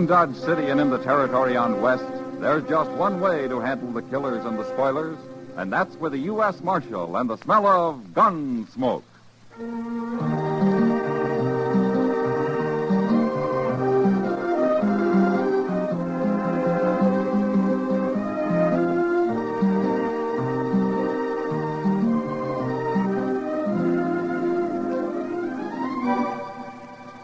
Around Dodge City and in the territory on West, there's just one way to handle the killers and the spoilers, and that's with a U.S. Marshal and the smell of Gunsmoke.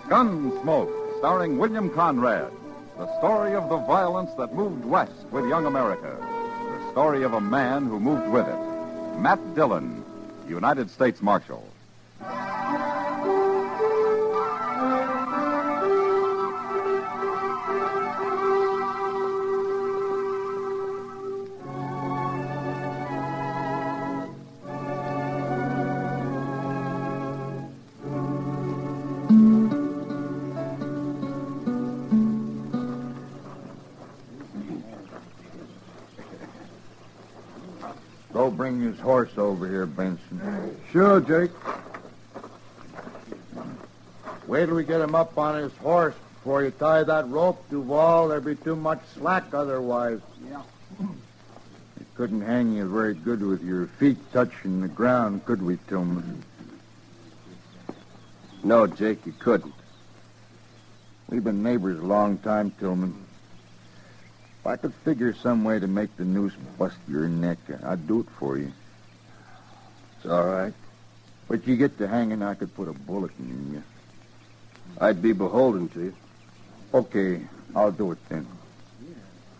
Gunsmoke, starring William Conrad. The story of the violence that moved west with young America. The story of a man who moved with it. Matt Dillon, United States Marshal. Go bring his horse over here, Benson. Sure, Jake. Wait till we get him up on his horse before you tie that rope, Duval. There'd be too much slack otherwise. Yeah. We couldn't hang you very good with your feet touching the ground, could we, Tillman? No, Jake, you couldn't. We've been neighbors a long time, Tillman. If I could figure some way to make the noose bust your neck, I'd do it for you. It's all right. But you get to hanging, I could put a bullet in you. I'd be beholden to you. Okay, I'll do it then.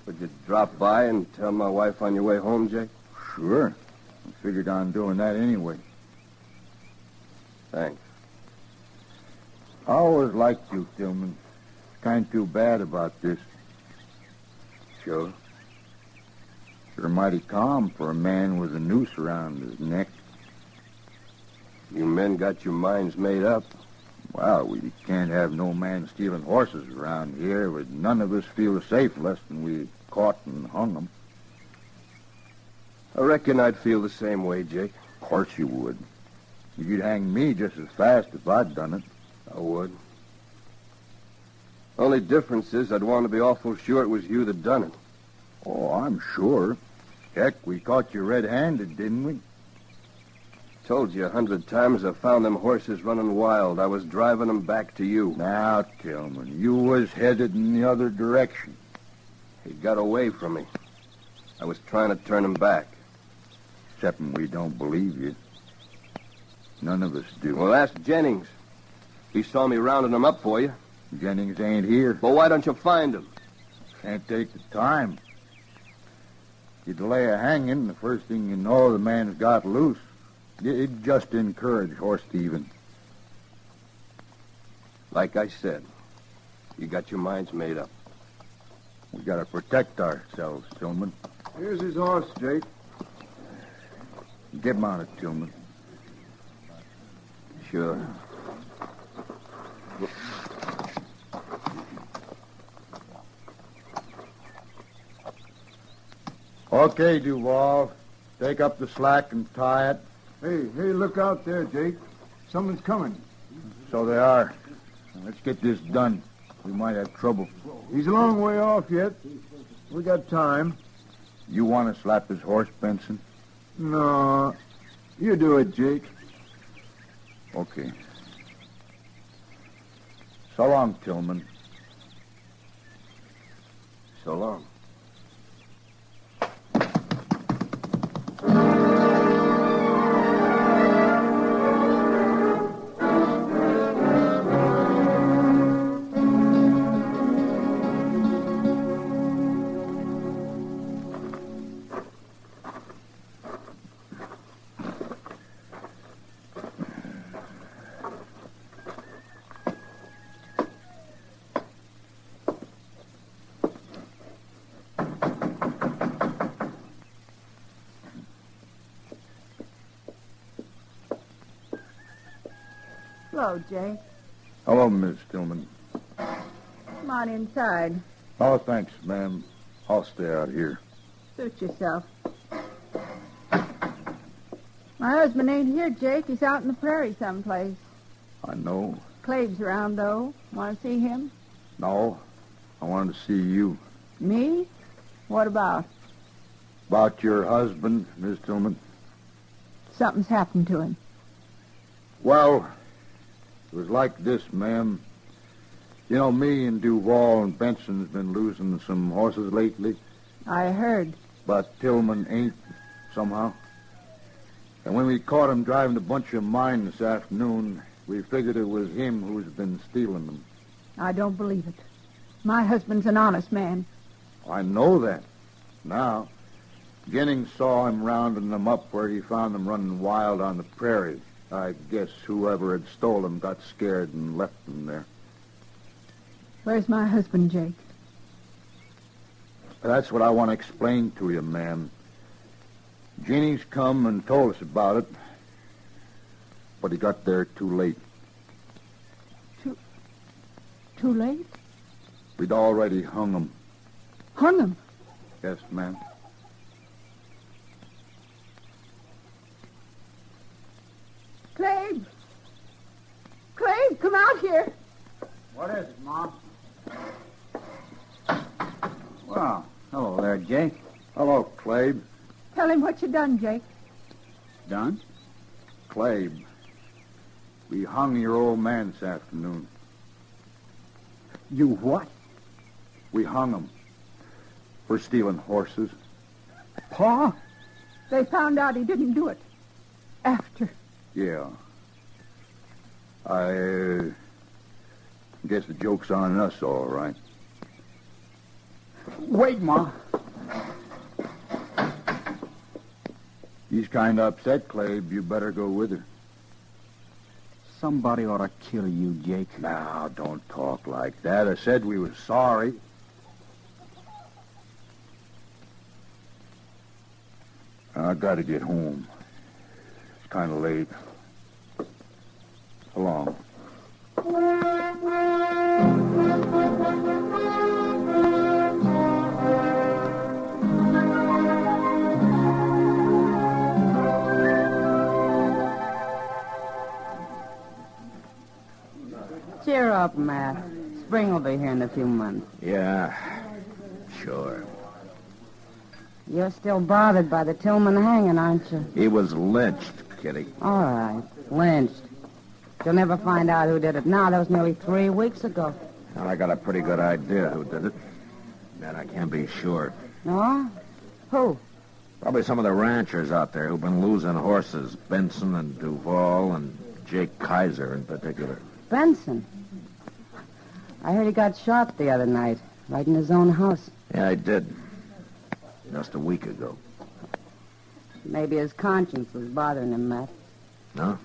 Would you drop by and tell my wife on your way home, Jake? Sure. I figured on doing that anyway. Thanks. I always liked you, Tillman. It's kind of too bad about this. Sure. Sure mighty calm for a man with a noose around his neck. You men got your minds made up. Well, we can't have no man stealing horses around here, but none of us feel safe less than we caught and hung them. I reckon I'd feel the same way, Jake. Of course you would. You'd hang me just as fast if I'd done it. I would. Only difference is I'd want to be awful sure it was you that done it. Oh, I'm sure. Heck, we caught you red-handed, didn't we? Told you 100 times I found them horses running wild. I was driving them back to you. Now, Tillman, you was headed in the other direction. He got away from me. I was trying to turn him back. Excepting we don't believe you. None of us do. Well, ask Jennings. He saw me rounding him up for you. Jennings ain't here. Well, why don't you find him? Can't take the time. You delay a hanging, the first thing you know, the man's got loose. It'd just encourage horse thieving. Like I said, you got your minds made up. We gotta protect ourselves, Tillman. Here's his horse, Jake. Get mounted, Tillman. Sure. Okay, Duval. Take up the slack and tie it. Hey, look out there, Jake. Someone's coming. So they are. Now, let's get this done. We might have trouble. He's a long way off yet. We got time. You want to slap his horse, Benson? No. You do it, Jake. Okay. So long, Tillman. So long. Hello, Jake. Hello, Miss Tillman. Come on inside. Oh, thanks, ma'am. I'll stay out here. Suit yourself. My husband ain't here, Jake. He's out in the prairie someplace. I know. Clave's around, though. Want to see him? No. I wanted to see you. Me? What about? About your husband, Miss Tillman. Something's happened to him. Well, it was like this, ma'am. You know, me and Duval and Benson's been losing some horses lately, I heard. but Tillman ain't, somehow. And when we caught him driving a bunch of mine this afternoon, we figured it was him who's been stealing them. I don't believe it. My husband's an honest man. I know that. Now, Jennings saw him rounding them up where he found them running wild on the prairie. I guess whoever had stole them got scared and left them there. Where's my husband, Jake? That's what I want to explain to you, ma'am. Jennings come and told us about it, but he got there too late. Too late? We'd already hung him. Hung him? Yes, ma'am. Clabe! Clabe, come out here. What is it, Mom? Well, hello there, Jake. Hello, Clabe. Tell him what you done, Jake. Done? Clabe. We hung your old man this afternoon. You what? We hung him for stealing horses. Pa? They found out he didn't do it. After. Yeah. I guess the joke's on us, all right. Wait, Ma. He's kind of upset, Clabe. You better go with her. Somebody ought to kill you, Jake. Now, don't talk like that. I said we were sorry. I gotta get home. It's kind of late. So long. Cheer up, Matt. Spring will be here in a few months. Yeah, sure. You're still bothered by the Tillman hanging, aren't you? He was lynched, Kitty. All right. Lynched. You'll never find out who did it now. That was nearly 3 weeks ago. Well, I got a pretty good idea who did it. And I can't be sure. No? Who? Probably some of the ranchers out there who've been losing horses. Benson and Duval and Jake Kaiser in particular. Benson. I heard he got shot the other night, right in his own house. Yeah, I did. Just a week ago. Maybe his conscience was bothering him, Matt. No?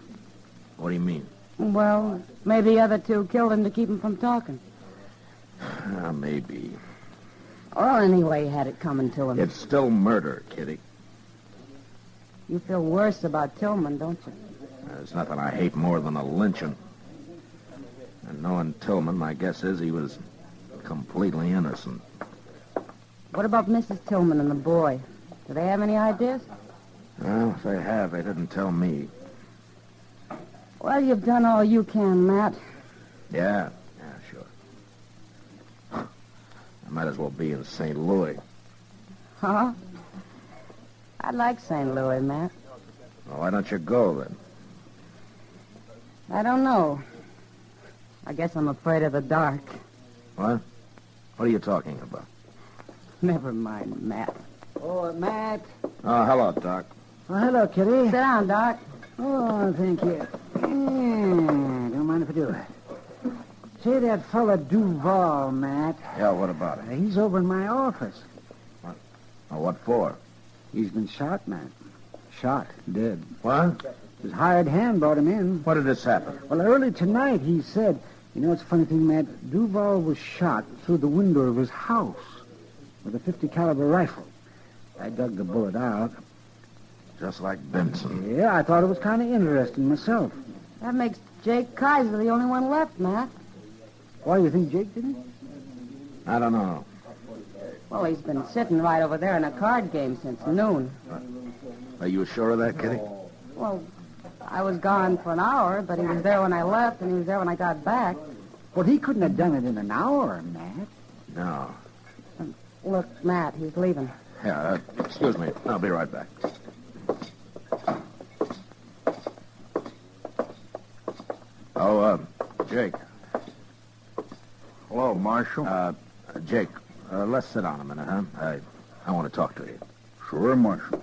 What do you mean? Well, maybe the other two killed him to keep him from talking. Maybe. Well, anyway, he had it coming to him. It's still murder, Kitty. You feel worse about Tillman, don't you? There's nothing I hate more than a lynching. And knowing Tillman, my guess is he was completely innocent. What about Mrs. Tillman and the boy? Do they have any ideas? Well, if they have, they didn't tell me. Well, you've done all you can, Matt. Yeah, sure. I might as well be in St. Louis. Huh? I'd like St. Louis, Matt. Well, why don't you go, then? I don't know. I guess I'm afraid of the dark. What? What are you talking about? Never mind, Matt. Oh, Matt. Oh, hello, Doc. Oh, hello, Kitty. Sit down, Doc. Oh, thank you. Don't mind if I do. Say, that fella Duval, Matt. Yeah, what about it? He's over in my office. Oh, what for? He's been shot, Matt. Shot. Dead. What? His hired hand brought him in. What did this happen? Well, early tonight, he said, you know, it's a funny thing, Matt. Duval was shot through the window of his house with a .50 caliber rifle. I dug the bullet out. Just like Benson. Yeah, I thought it was kind of interesting myself. That makes Jake Kaiser the only one left, Matt. Why, you think Jake did it? I don't know. Well, he's been sitting right over there in a card game since noon. Are you sure of that, Kitty? Well, I was gone for an hour, but he was there when I left, and he was there when I got back. Well, he couldn't have done it in an hour, Matt. No. Look, Matt, he's leaving. Yeah, excuse me. I'll be right back. Oh, Jake. Hello, Marshal. Jake, let's sit down a minute, huh? I want to talk to you. Sure, Marshal.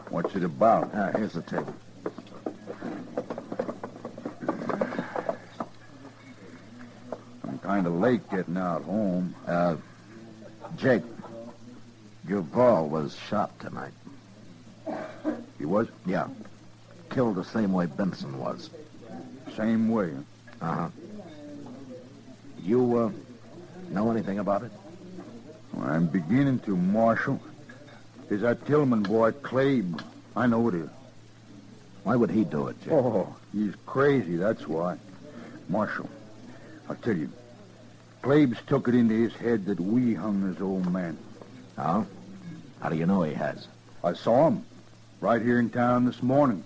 What's it about? Here's the table. I'm kind of late getting out home. Jake, Duval was shot tonight. He was? Yeah. Killed the same way Benson was. Same way. Uh-huh. You, know anything about it? Well, I'm beginning to, Marshal. Is that Tillman boy, Clabe. I know it is. Why would he do it, Jake? Oh, he's crazy, that's why. Marshal, I'll tell you. Clabe's took it into his head that we hung his old man. Oh? How do you know he has? I saw him right here in town this morning.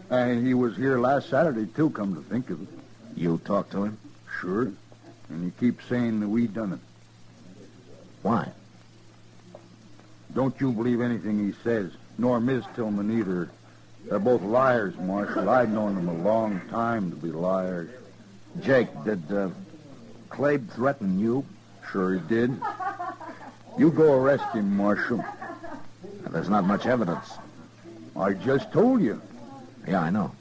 And he was here last Saturday, too, come to think of it. You talked to him? Sure. And he keeps saying that we done it. Why? Don't you believe anything he says, nor Miss Tillman either. They're both liars, Marshal. I've known them a long time to be liars. Jake, did Clabe threaten you? Sure he did. You go arrest him, Marshal. There's not much evidence. I just told you. Yeah, I know.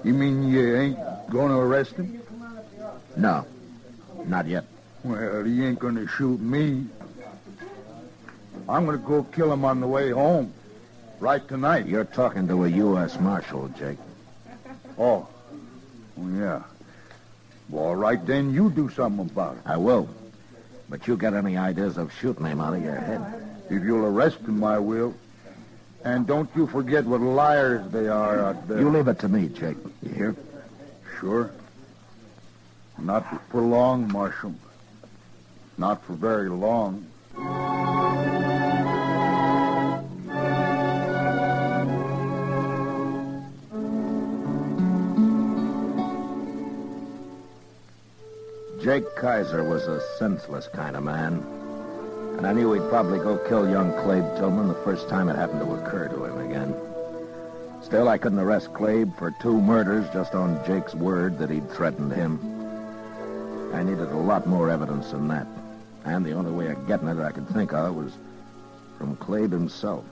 You mean you ain't going to arrest him? No, not yet. Well, he ain't going to shoot me. I'm going to go kill him on the way home. Right tonight. You're talking to a U.S. Marshal, Jake. Oh, yeah. Well, all right, then you do something about it. I will. But you get any ideas of shooting him out of your head? If you'll arrest him, I will. And don't you forget what liars they are out there. You leave it to me, Jake. You hear? Sure. Not for long, Marshal. Not for very long. Jake Kaiser was a senseless kind of man. And I knew he'd probably go kill young Clabe Tillman the first time it happened to occur to him again. Still, I couldn't arrest Clabe for 2 murders just on Jake's word that he'd threatened him. I needed a lot more evidence than that. And the only way of getting it I could think of was from Clabe himself.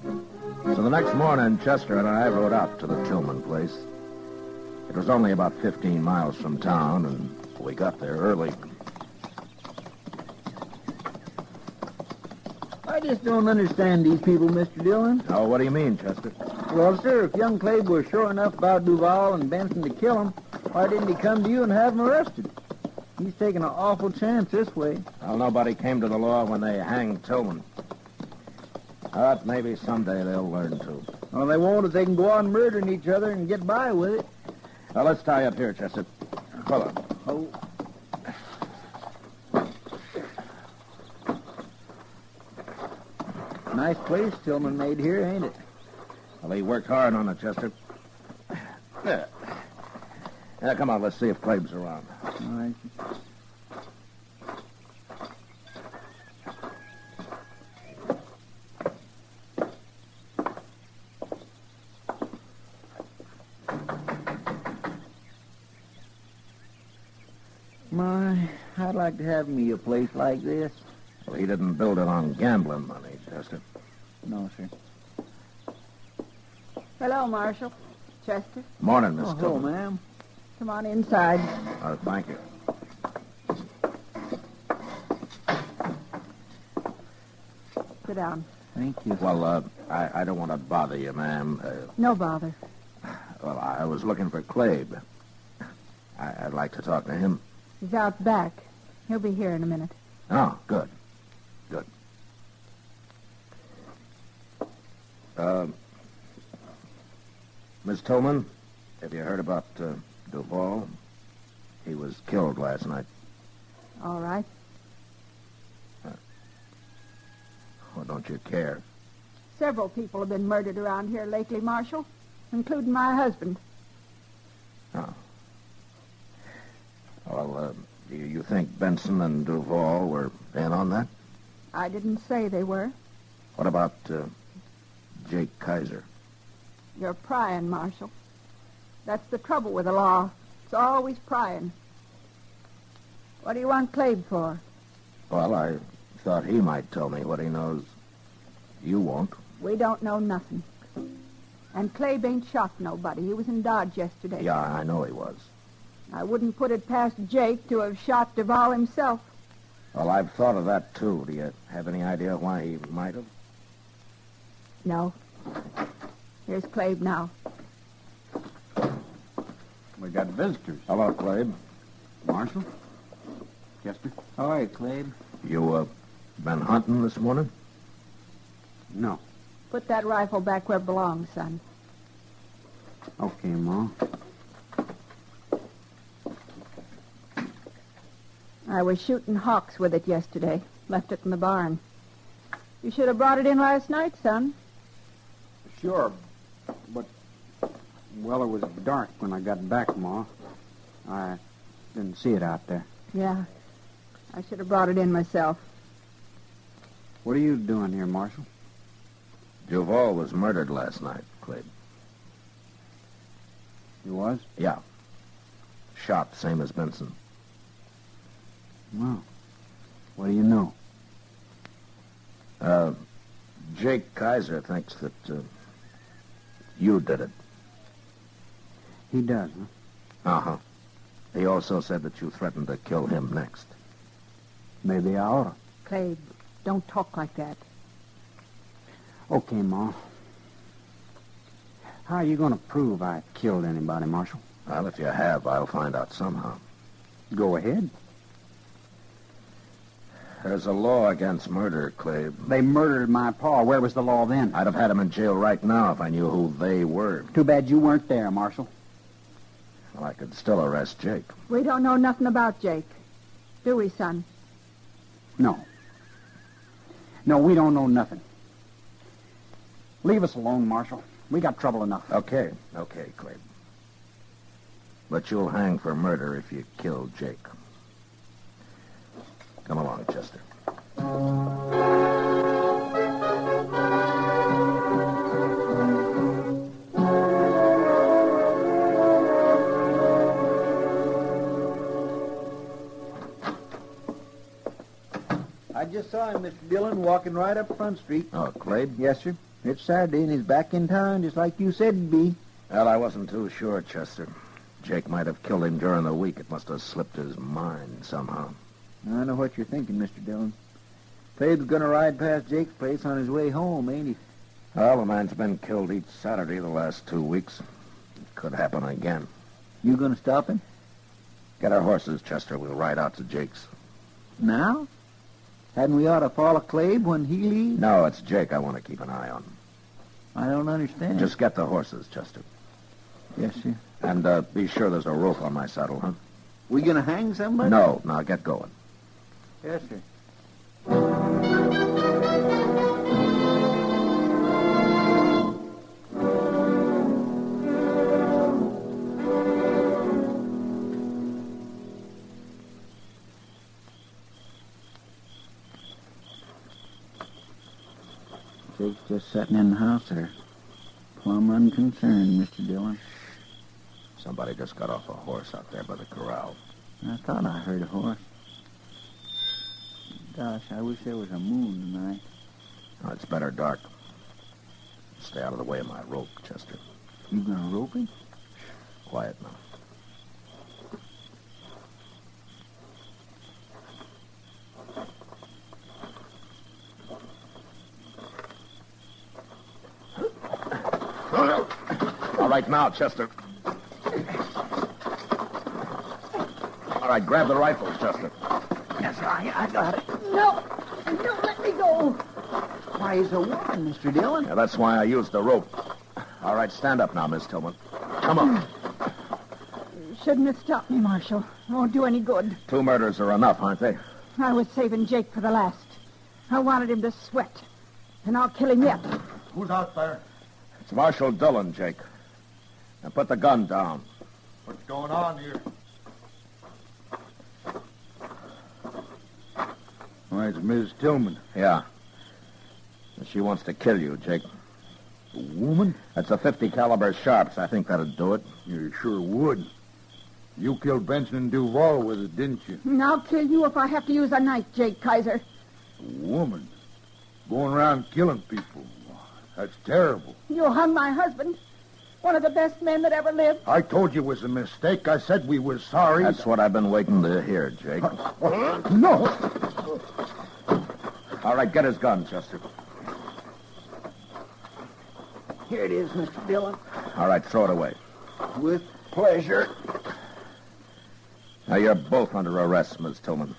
So the next morning, Chester and I rode out to the Tillman place. It was only about 15 miles from town, and we got there early. I just don't understand these people, Mr. Dillon. Oh, what do you mean, Chester? Well, sir, if young Clabe was sure enough about Duval and Benson to kill him, why didn't he come to you and have him arrested? He's taking an awful chance this way. Well, nobody came to the law when they hanged Tillman. But maybe someday they'll learn to. Well, they won't if they can go on murdering each other and get by with it. Now, let's tie up here, Chester. Pull up. Oh. Nice place Tillman made here, ain't it? Well, he worked hard on it, Chester. There. Now, come on, let's see if Clabe's around. All right. My, I'd like to have me a place like this. Well, he didn't build it on gambling money, Chester. No, sir. Hello, Marshal. Chester. Morning, Miss Oh, hello, Tillman. ma'am. Come on inside. Thank you. Sit down. Thank you. Well, I don't want to bother you, ma'am. No bother. Well, I was looking for Clabe. I'd like to talk to him. He's out back. He'll be here in a minute. Oh, good. Good. Miss Tillman, have you heard about Duval? He was killed last night. All right. Well, don't you care? Several people have been murdered around here lately, Marshal, including my husband. Oh. Do you think Benson and Duval were in on that? I didn't say they were. What about Jake Kaiser? You're prying, Marshal. That's the trouble with the law. It's always prying. What do you want Clabe for? Well, I thought he might tell me what he knows. You won't. We don't know nothing. And Clabe ain't shot nobody. He was in Dodge yesterday. Yeah, I know he was. I wouldn't put it past Jake to have shot Duval himself. Well, I've thought of that, too. Do you have any idea why he might have? No. Here's Clabe now. We got visitors. Hello, Clabe. Marshal? Chester? All right, Clabe. You, been hunting this morning? No. Put that rifle back where it belongs, son. Okay, Ma. I was shooting hawks with it yesterday. Left it in the barn. You should have brought it in last night, son. Sure, but, well, it was dark when I got back, Ma. I didn't see it out there. Yeah. I should have brought it in myself. What are you doing here, Marshal? Duval was murdered last night, Clabe. You was? Yeah. Shot, same as Benson. Well, what do you know? Jake Kaiser thinks that you did it. He does, huh? Uh-huh. He also said that you threatened to kill him next. Maybe I oughta. Clabe, don't talk like that. Okay, Ma. How are you going to prove I killed anybody, Marshal? Well, if you have, I'll find out somehow. Go ahead. There's a law against murder, Clabe. They murdered my pa. Where was the law then? I'd have had him in jail right now if I knew who they were. Too bad you weren't there, Marshal. Well, I could still arrest Jake. We don't know nothing about Jake. Do we, son? No. No, we don't know nothing. Leave us alone, Marshal. We got trouble enough. Okay, Clabe. But you'll hang for murder if you kill Jake. Come along, Chester. I just saw him, Mr. Dillon, walking right up Front Street. Oh, Clabe? Yes, sir. It's Saturday, and he's back in town, just like you said he'd be. Well, I wasn't too sure, Chester. Jake might have killed him during the week. It must have slipped his mind somehow. I know what you're thinking, Mr. Dillon. Clabe's gonna ride past Jake's place on his way home, ain't he? Well, the man's been killed each Saturday the last 2 weeks. It could happen again. You gonna stop him? Get our horses, Chester. We'll ride out to Jake's. Now? Hadn't we ought to follow Clabe when he leaves? No, it's Jake I want to keep an eye on. I don't understand. Just get the horses, Chester. Yes, sir. And be sure there's a rope on my saddle, huh? We gonna hang somebody? No, now get going. Yes, sir. Jake's just sitting in the house there. Plumb unconcerned, Mr. Dillon. Somebody just got off a horse out there by the corral. I thought I heard a horse. Gosh, I wish there was a moon tonight. Oh, it's better dark. Stay out of the way of my rope, Chester. You gonna rope him? Quiet now. All right, now, Chester. All right, grab the rifles, Chester. Yes, I got it. No, let me go. Why, he's a woman, Mr. Dillon. Yeah, that's why I used the rope. All right, stand up now, Miss Tillman. Come on. Shouldn't have stopped me, Marshal. Won't do any good. 2 murders are enough, aren't they? I was saving Jake for the last. I wanted him to sweat. And I'll kill him yet. Who's out there? It's Marshal Dillon, Jake. Now put the gun down. What's going on here? Why, it's Ms. Tillman. Yeah. She wants to kill you, Jake. A woman? That's a 50 caliber Sharps. I think that'd do it. You sure would. You killed Benson and Duval with it, didn't you? And I'll kill you if I have to use a knife, Jake Kaiser. A woman? Going around killing people. That's terrible. You hung my husband. One of the best men that ever lived. I told you it was a mistake. I said we was sorry. That's what I've been waiting to hear, Jake. No. All right, get his gun, Chester. Here it is, Mr. Dillon. All right, throw it away. With pleasure. Now, you're both under arrest, Miss Tillman.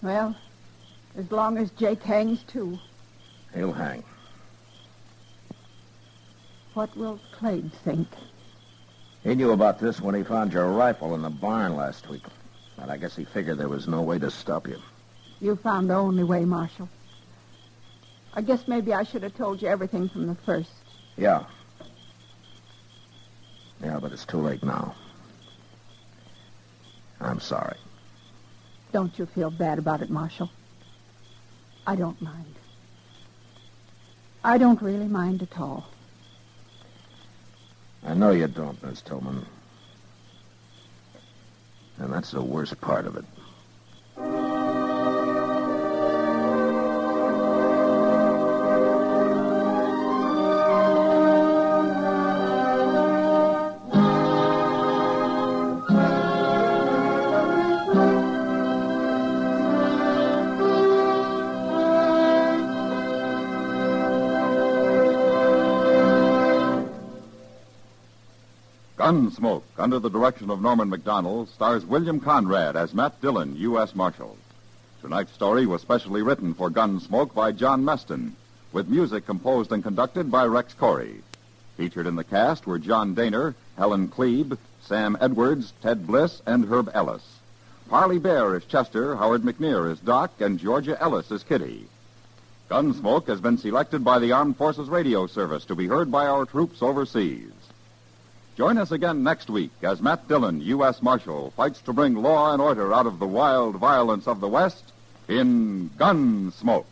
Well, as long as Jake hangs, too. He'll hang. What will Clade think? He knew about this when he found your rifle in the barn last week. And I guess he figured there was no way to stop you. You found the only way, Marshal. I guess maybe I should have told you everything from the first. Yeah. Yeah, but it's too late now. I'm sorry. Don't you feel bad about it, Marshal? I don't mind. I don't really mind at all. I know you don't, Miss Tillman. And that's the worst part of it. Gunsmoke, under the direction of Norman MacDonald, stars William Conrad as Matt Dillon, U.S. Marshal. Tonight's story was specially written for Gunsmoke by John Meston, with music composed and conducted by Rex Corey. Featured in the cast were John Daner, Helen Klebe, Sam Edwards, Ted Bliss, and Herb Ellis. Parley Bear is Chester, Howard McNear is Doc, and Georgia Ellis is Kitty. Gunsmoke has been selected by the Armed Forces Radio Service to be heard by our troops overseas. Join us again next week as Matt Dillon, U.S. Marshal, fights to bring law and order out of the wild violence of the West in Gunsmoke.